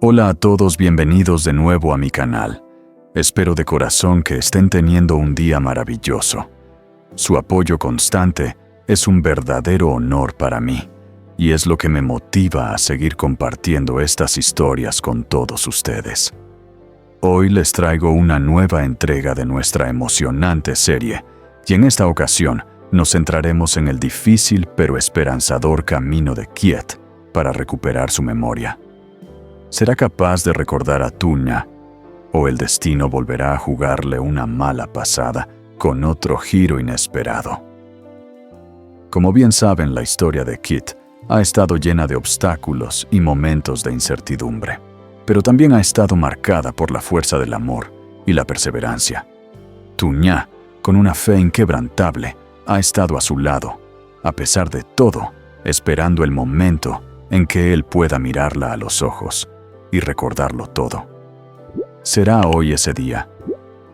Hola a todos, bienvenidos de nuevo a mi canal. Espero de corazón que estén teniendo un día maravilloso. Su apoyo constante es un verdadero honor para mí, y es lo que me motiva a seguir compartiendo estas historias con todos ustedes. Hoy les traigo una nueva entrega de nuestra emocionante serie, y en esta ocasión nos centraremos en el difícil pero esperanzador camino de Kiet para recuperar su memoria. ¿Será capaz de recordar a Tunya? ¿O el destino volverá a jugarle una mala pasada con otro giro inesperado? Como bien saben, la historia de Kit ha estado llena de obstáculos y momentos de incertidumbre, pero también ha estado marcada por la fuerza del amor y la perseverancia. Tunya, con una fe inquebrantable, ha estado a su lado, a pesar de todo, esperando el momento en que él pueda mirarla a los ojos y recordarlo todo. Será hoy ese día.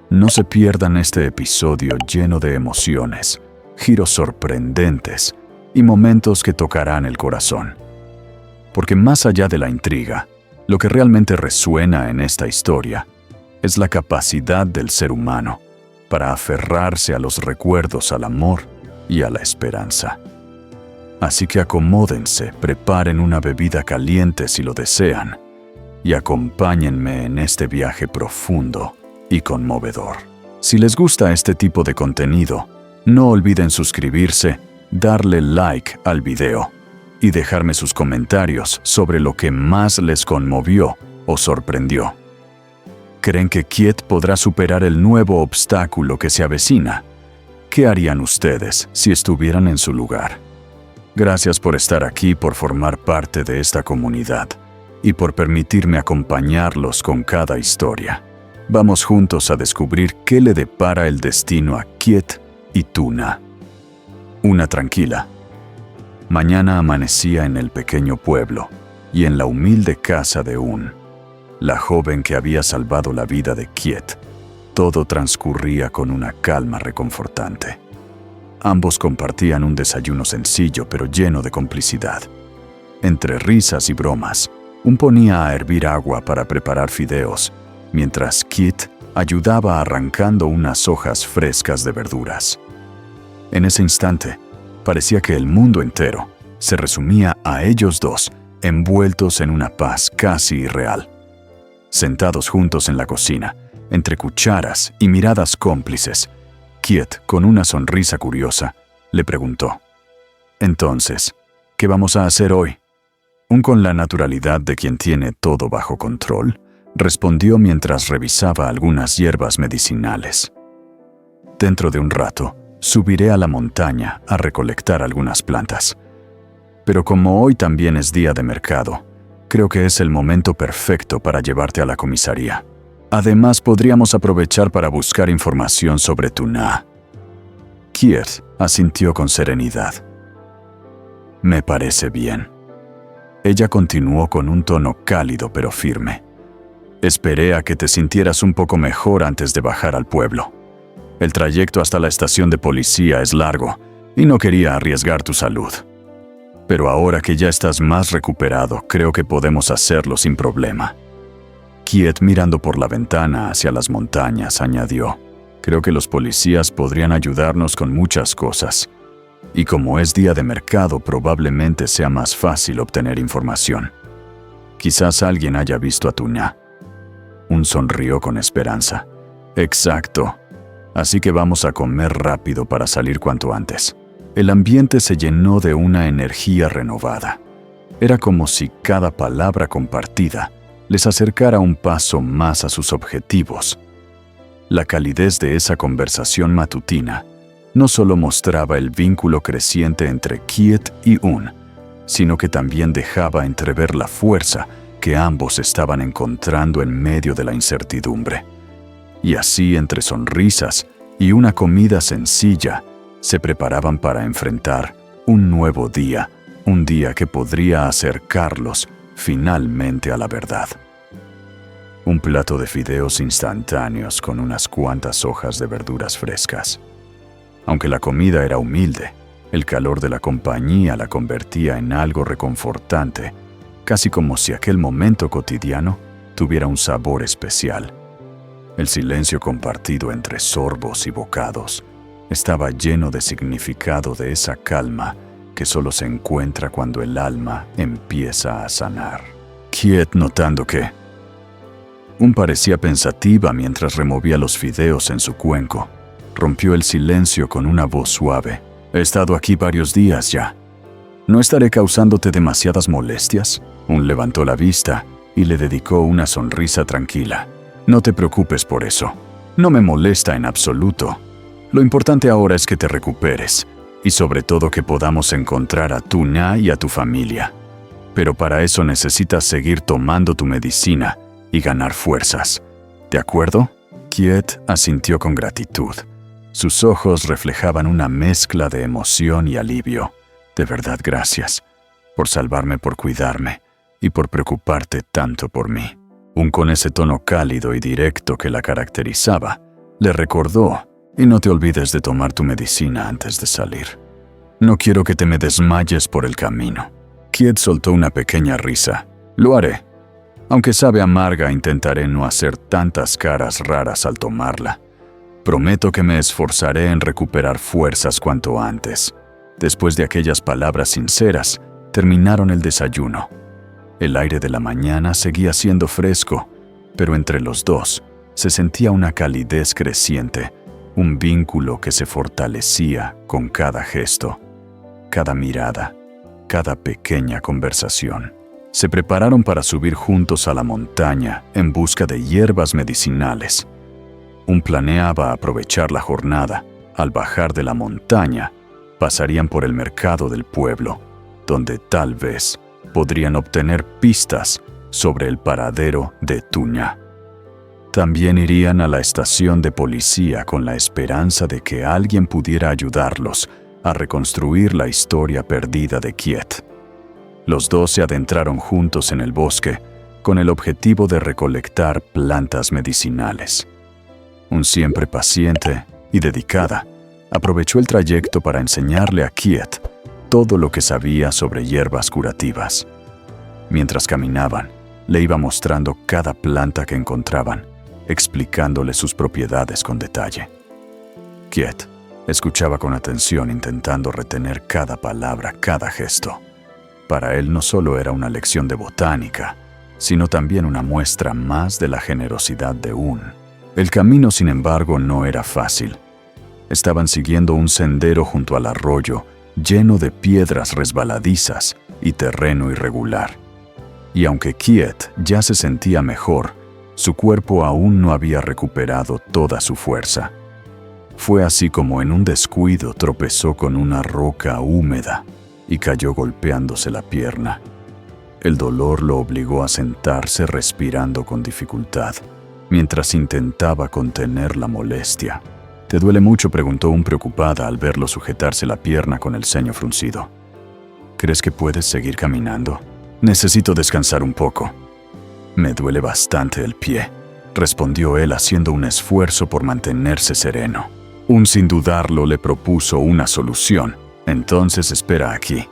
No se pierdan este episodio lleno de emociones, giros sorprendentes y momentos que tocarán el corazón. Porque más allá de la intriga, lo que realmente resuena en esta historia es la capacidad del ser humano para aferrarse a los recuerdos, al amor y a la esperanza. Así que acomódense, preparen una bebida caliente si lo desean, y acompáñenme en este viaje profundo y conmovedor. Si les gusta este tipo de contenido, no olviden suscribirse, darle like al video y dejarme sus comentarios sobre lo que más les conmovió o sorprendió. ¿Creen que Kiet podrá superar el nuevo obstáculo que se avecina? ¿Qué harían ustedes si estuvieran en su lugar? Gracias por estar aquí, por formar parte de esta comunidad y por permitirme acompañarlos con cada historia. Vamos juntos a descubrir qué le depara el destino a Kiet y Tunya. Una tranquila mañana amanecía en el pequeño pueblo y en la humilde casa de la joven que había salvado la vida de Kiet. Todo transcurría con una calma reconfortante. Ambos compartían un desayuno sencillo pero lleno de complicidad. Entre risas y bromas, ponía a hervir agua para preparar fideos, mientras Kit ayudaba arrancando unas hojas frescas de verduras. En ese instante, parecía que el mundo entero se resumía a ellos dos, envueltos en una paz casi irreal. Sentados juntos en la cocina, entre cucharas y miradas cómplices, Kiet, con una sonrisa curiosa, le preguntó: «Entonces, ¿qué vamos a hacer hoy?». Con la naturalidad de quien tiene todo bajo control, respondió mientras revisaba algunas hierbas medicinales. «Dentro de un rato, subiré a la montaña a recolectar algunas plantas. Pero como hoy también es día de mercado, creo que es el momento perfecto para llevarte a la comisaría. Además, podríamos aprovechar para buscar información sobre Tunya». Kiet asintió con serenidad. «Me parece bien». Ella continuó con un tono cálido pero firme. «Esperé a que te sintieras un poco mejor antes de bajar al pueblo. El trayecto hasta la estación de policía es largo y no quería arriesgar tu salud. Pero ahora que ya estás más recuperado, creo que podemos hacerlo sin problema». Kiet, mirando por la ventana hacia las montañas, añadió: «Creo que los policías podrían ayudarnos con muchas cosas. Y como es día de mercado, probablemente sea más fácil obtener información. Quizás alguien haya visto a Tunya». Sonrió con esperanza. «Exacto. Así que vamos a comer rápido para salir cuanto antes». El ambiente se llenó de una energía renovada. Era como si cada palabra compartida les acercara un paso más a sus objetivos. La calidez de esa conversación matutina no solo mostraba el vínculo creciente entre Kiet y sino que también dejaba entrever la fuerza que ambos estaban encontrando en medio de la incertidumbre. Y así, entre sonrisas y una comida sencilla, se preparaban para enfrentar un nuevo día, un día que podría acercarlos finalmente a la verdad. Un plato de fideos instantáneos con unas cuantas hojas de verduras frescas. Aunque la comida era humilde, el calor de la compañía la convertía en algo reconfortante casi como si aquel momento cotidiano tuviera un sabor especial. El silencio compartido entre sorbos y bocados estaba lleno de significado, de esa calma que solo se encuentra cuando el alma empieza a sanar. Kiet, notando que parecía pensativa mientras removía los fideos en su cuenco, rompió el silencio con una voz suave. He estado aquí varios días ya. ¿No estaré causándote demasiadas molestias? Levantó la vista y le dedicó una sonrisa tranquila. No te preocupes por eso. No me molesta en absoluto. Lo importante ahora es que te recuperes y sobre todo que podamos encontrar a Tunya y a tu familia. Pero para eso necesitas seguir tomando tu medicina y ganar fuerzas. ¿De acuerdo? Kiet asintió con gratitud. Sus ojos reflejaban una mezcla de emoción y alivio. De verdad, gracias por salvarme, por cuidarme y por preocuparte tanto por mí. Con ese tono cálido y directo que la caracterizaba, le recordó: y no te olvides de tomar tu medicina antes de salir. No quiero que te me desmayes por el camino. Kiet soltó una pequeña risa. Lo haré. Aunque sabe amarga, intentaré no hacer tantas caras raras al tomarla. Prometo que me esforzaré en recuperar fuerzas cuanto antes. Después de aquellas palabras sinceras, terminaron el desayuno. El aire de la mañana seguía siendo fresco, pero entre los dos se sentía una calidez creciente, un vínculo que se fortalecía con cada gesto, cada mirada, cada pequeña conversación. Se prepararon para subir juntos a la montaña en busca de hierbas medicinales. Planeaba aprovechar la jornada. Al bajar de la montaña, pasarían por el mercado del pueblo, donde tal vez podrían obtener pistas sobre el paradero de Tunya. También irían a la estación de policía con la esperanza de que alguien pudiera ayudarlos a reconstruir la historia perdida de Kiet. Los dos se adentraron juntos en el bosque con el objetivo de recolectar plantas medicinales. Siempre paciente y dedicada, aprovechó el trayecto para enseñarle a Kiet todo lo que sabía sobre hierbas curativas. Mientras caminaban, le iba mostrando cada planta que encontraban, explicándole sus propiedades con detalle. Kiet escuchaba con atención, intentando retener cada palabra, cada gesto. Para él no solo era una lección de botánica, sino también una muestra más de la generosidad de El camino, sin embargo, no era fácil. Estaban siguiendo un sendero junto al arroyo, lleno de piedras resbaladizas y terreno irregular. Y aunque Kiet ya se sentía mejor, su cuerpo aún no había recuperado toda su fuerza. Fue así como en un descuido tropezó con una roca húmeda y cayó golpeándose la pierna. El dolor lo obligó a sentarse, respirando con dificultad, mientras intentaba contener la molestia. ¿Te duele mucho?, preguntó preocupada al verlo sujetarse la pierna con el ceño fruncido. ¿Crees que puedes seguir caminando? Necesito descansar un poco. Me duele bastante el pie, respondió él haciendo un esfuerzo por mantenerse sereno. Sin dudarlo le propuso una solución. Entonces espera aquí.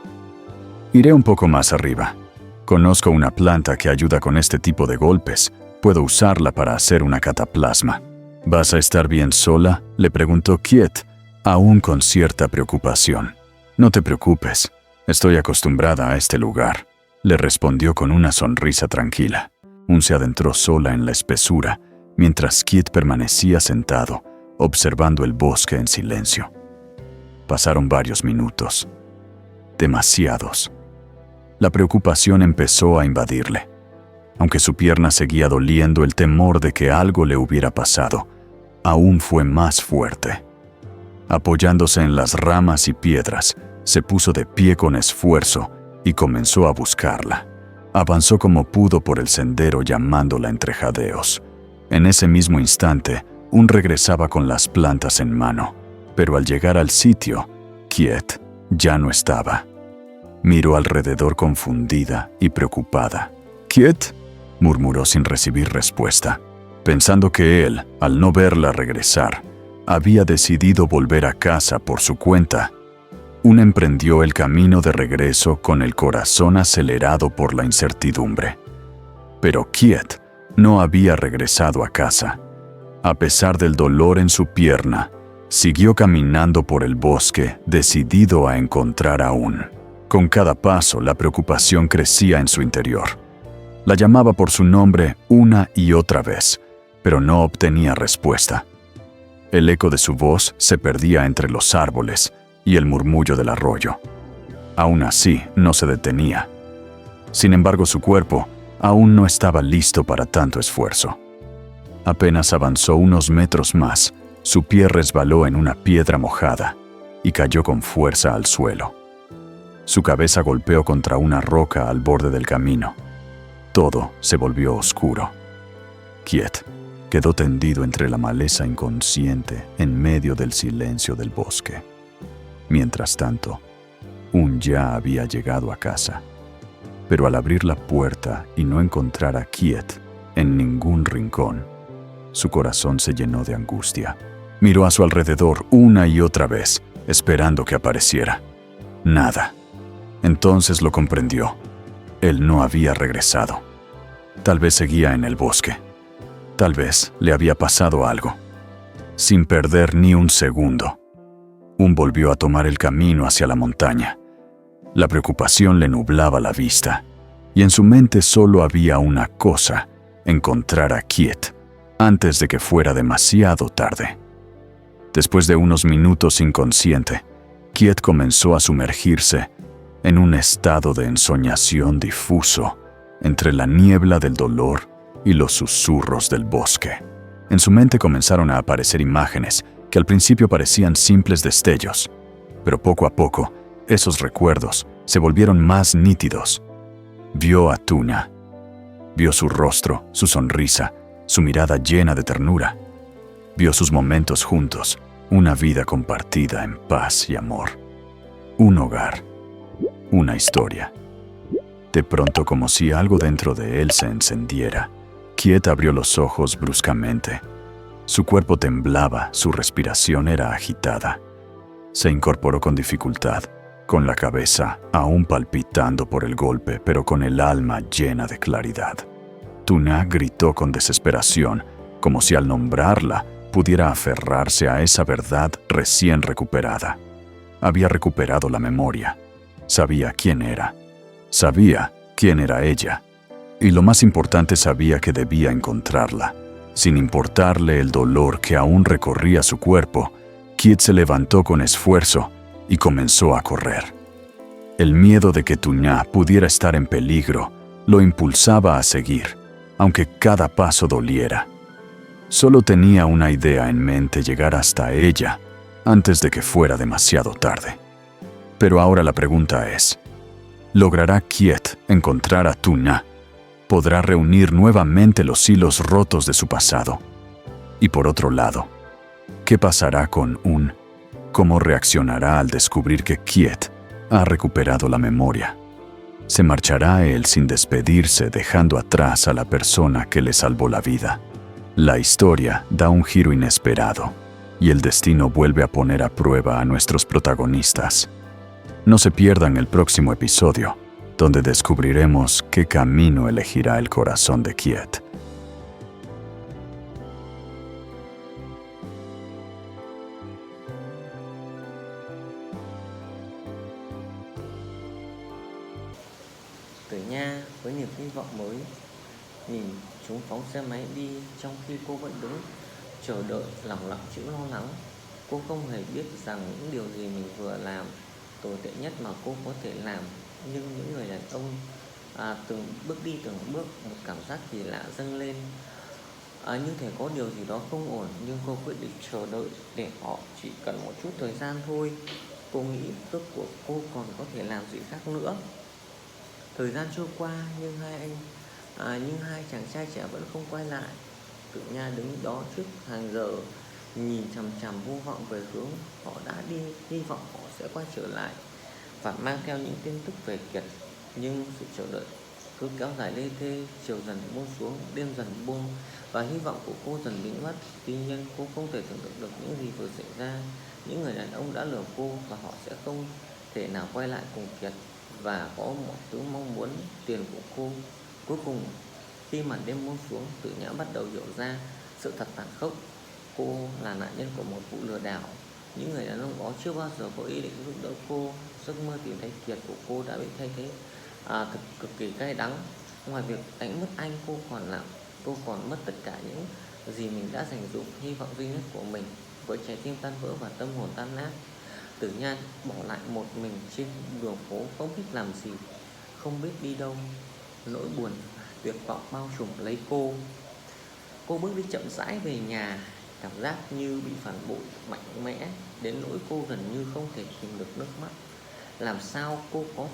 Iré un poco más arriba. Conozco una planta que ayuda con este tipo de golpes. Puedo usarla para hacer una cataplasma. ¿Vas a estar bien sola?, le preguntó Kiet, aún con cierta preocupación. No te preocupes, estoy acostumbrada a este lugar, le respondió con una sonrisa tranquila. Se adentró sola en la espesura, mientras Kiet permanecía sentado, observando el bosque en silencio. Pasaron varios minutos. Demasiados. La preocupación empezó a invadirle. Aunque su pierna seguía doliendo, el temor de que algo le hubiera pasado aún fue más fuerte. Apoyándose en las ramas y piedras, se puso de pie con esfuerzo y comenzó a buscarla. Avanzó como pudo por el sendero, llamándola entre jadeos. En ese mismo instante, regresaba con las plantas en mano, pero al llegar al sitio, Kiet ya no estaba. Miró alrededor confundida y preocupada. «¿Kiet?», murmuró sin recibir respuesta, pensando que él, al no verla regresar, había decidido volver a casa por su cuenta. Un emprendió el camino de regreso con el corazón acelerado por la incertidumbre. Pero Kiet no había regresado a casa. A pesar del dolor en su pierna, siguió caminando por el bosque, decidido a encontrar a Un. Con cada paso, la preocupación crecía en su interior. La llamaba por su nombre una y otra vez, pero no obtenía respuesta. El eco de su voz se perdía entre los árboles y el murmullo del arroyo. Aún así, no se detenía. Sin embargo, su cuerpo aún no estaba listo para tanto esfuerzo. Apenas avanzó unos metros más, su pie resbaló en una piedra mojada y cayó con fuerza al suelo. Su cabeza golpeó contra una roca al borde del camino. Todo se volvió oscuro. Kiet quedó tendido entre la maleza inconsciente en medio del silencio del bosque. Mientras tanto, Un ya había llegado a casa. Pero al abrir la puerta y no encontrar a Kiet en ningún rincón, su corazón se llenó de angustia. Miró a su alrededor una y otra vez, esperando que apareciera. Nada. Entonces lo comprendió. Él no había regresado. Tal vez seguía en el bosque. Tal vez le había pasado algo. Sin perder ni un segundo, Un volvió a tomar el camino hacia la montaña. La preocupación le nublaba la vista, y en su mente solo había una cosa: encontrar a Kiet, antes de que fuera demasiado tarde. Después de unos minutos inconsciente, Kiet comenzó a sumergirse en un estado de ensoñación difuso entre la niebla del dolor y los susurros del bosque. En su mente comenzaron a aparecer imágenes que al principio parecían simples destellos, pero poco a poco esos recuerdos se volvieron más nítidos. Vio a Tuna. Vio su rostro, su sonrisa, su mirada llena de ternura. Vio sus momentos juntos, una vida compartida en paz y amor. Un hogar, una historia. De pronto, como si algo dentro de él se encendiera, Kiet abrió los ojos bruscamente. Su cuerpo temblaba, su respiración era agitada. Se incorporó con dificultad, con la cabeza aún palpitando por el golpe, pero con el alma llena de claridad. Tuna gritó con desesperación, como si al nombrarla pudiera aferrarse a esa verdad recién recuperada. Había recuperado la memoria. Sabía quién era. Sabía quién era ella. Y lo más importante, sabía que debía encontrarla. Sin importarle el dolor que aún recorría su cuerpo, Kiet se levantó con esfuerzo y comenzó a correr. El miedo de que Tuna pudiera estar en peligro lo impulsaba a seguir, aunque cada paso doliera. Solo tenía una idea en mente: llegar hasta ella antes de que fuera demasiado tarde. Pero ahora la pregunta es: ¿logrará Kiet encontrar a Tuna? ¿Podrá reunir nuevamente los hilos rotos de su pasado? Y por otro lado, ¿qué pasará con Un? ¿Cómo reaccionará al descubrir que Kiet ha recuperado la memoria? ¿Se marchará él sin despedirse, dejando atrás a la persona que le salvó la vida? La historia da un giro inesperado y el destino vuelve a poner a prueba a nuestros protagonistas. No se pierdan el próximo episodio, donde descubriremos qué camino elegirá el corazón de Kiet. Từ nha với niềm hy vọng mới, nhìn chúng phóng xe máy đi trong khi cô vẫn đứng chờ đợi, lẳng lặng chịu lo lắng. Cô không hề biết rằng những điều gì mình vừa làm tồi tệ nhất mà cô có thể làm. Nhưng những người đàn ông từng bước đi từng bước, một cảm giác kỳ lạ dâng lên. Như thể có điều gì đó không ổn, nhưng cô quyết định chờ đợi để họ chỉ cần một chút thời gian thôi. Cô nghĩ rốt cuộc cô còn có thể làm gì khác nữa. Thời gian trôi qua nhưng hai chàng trai trẻ vẫn không quay lại. Tự Nha đứng đó trước hàng giờ, nhìn chằm chằm vô vọng về hướng họ đã đi, hy vọng họ sẽ quay trở lại và mang theo những tin tức về Kiệt. Nhưng sự chờ đợi cứ kéo dài lê thê, chiều dần buông xuống, đêm dần buông và hy vọng của cô dần biến mất. Tuy nhiên cô không thể tưởng tượng được những gì vừa xảy ra. Những người đàn ông đã lừa cô và họ sẽ không thể nào quay lại cùng Kiệt và có mọi thứ mong muốn tiền của cô. Cuối cùng, khi màn đêm buông xuống, Tử Nhã bắt đầu hiểu ra sự thật tàn khốc. Cô là nạn nhân của một vụ lừa đảo. Những người đàn ông đó chưa bao giờ có ý định giúp đỡ cô. Giấc mơ tìm thấy Kiệt của cô đã bị thay thế cực kỳ cay đắng. Ngoài việc đánh mất anh, cô còn mất tất cả những gì mình đã dành dụm, hy vọng duy nhất của mình. Với trái tim tan vỡ và tâm hồn tan nát, Tử Nhan bỏ lại một mình trên đường phố, không biết làm gì, không biết đi đâu. Nỗi buồn và tuyệt vọng bao trùm lấy cô. Cô bước đi chậm rãi về nhà, cảm giác như bị phản bội mạnh mẽ đến nỗi cô gần như không thể kìm được nước mắt. Làm sao cô có